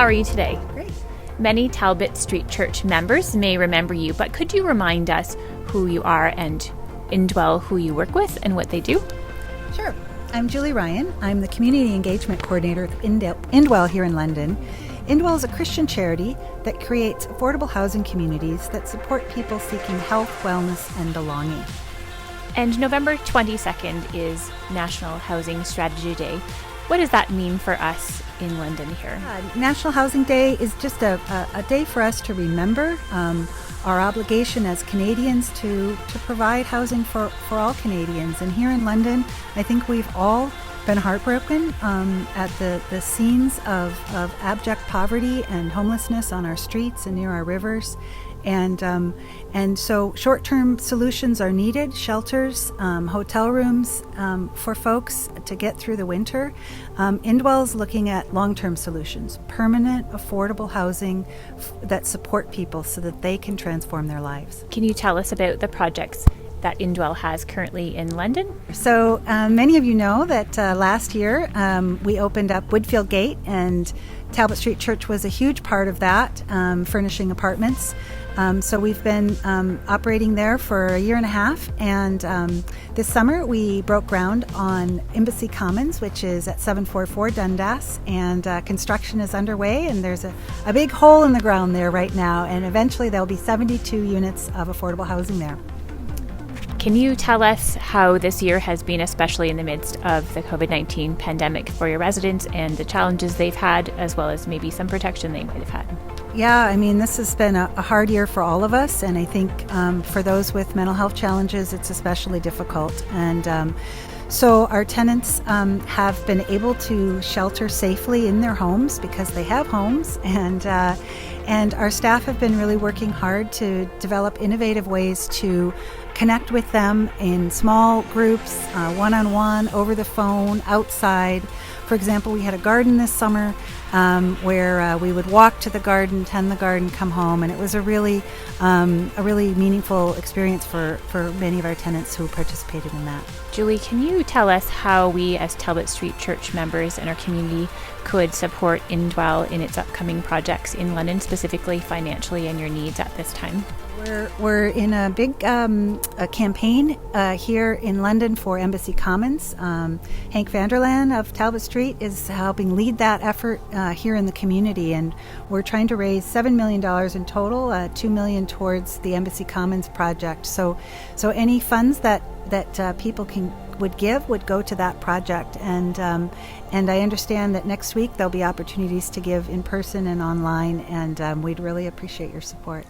how are you today? Great. Many Talbot Street Church members may remember you, but could you remind us who you are and Indwell, who you work with and what they do? Sure. I'm Julie Ryan. I'm the Community Engagement Coordinator of Indwell here in London. Indwell is a Christian charity that creates affordable housing communities that support people seeking health, wellness, and belonging. And November 22nd is National Housing Strategy Day. What does that mean for us in London here? National Housing Day is just a day for us to remember our obligation as Canadians to provide housing for all Canadians. And here in London, I think we've all been heartbroken at the scenes of abject poverty and homelessness on our streets and near our rivers. And so short-term solutions are needed, shelters, hotel rooms for folks to get through the winter. Indwell's looking at long-term solutions, permanent, affordable housing that support people so that they can transform their lives. Can you tell us about the projects that Indwell has currently in London? So many of you know that last year we opened up Woodfield Gate, and Talbot Street Church was a huge part of that, furnishing apartments. So we've been operating there for a year and a half, and this summer we broke ground on Embassy Commons, which is at 744 Dundas, and construction is underway, and there's a big hole in the ground there right now, and eventually there'll be 72 units of affordable housing there. Can you tell us how this year has been, especially in the midst of the COVID-19 pandemic, for your residents and the challenges they've had, as well as maybe some protection they might have had? Yeah, I mean, this has been a hard year for all of us, and I think for those with mental health challenges, it's especially difficult. And so our tenants have been able to shelter safely in their homes because they have homes, and our staff have been really working hard to develop innovative ways to connect with them in small groups, one-on-one, over the phone, outside. For example, we had a garden this summer where we would walk to the garden, tend the garden, come home, and it was a really meaningful experience for many of our tenants who participated in that. Julie, can you tell us how we as Talbot Street Church members in our community could support Indwell in its upcoming projects in London, specifically financially, and your needs at this time? We're in a big campaign here in London for Embassy Commons. Hank Vanderland of Talbot Street is helping lead that effort here in the community, and we're trying to raise $7 million in total, $2 million towards the Embassy Commons project. So any funds that people would give would go to that project, and I understand that next week there'll be opportunities to give in person and online, and we'd really appreciate your support.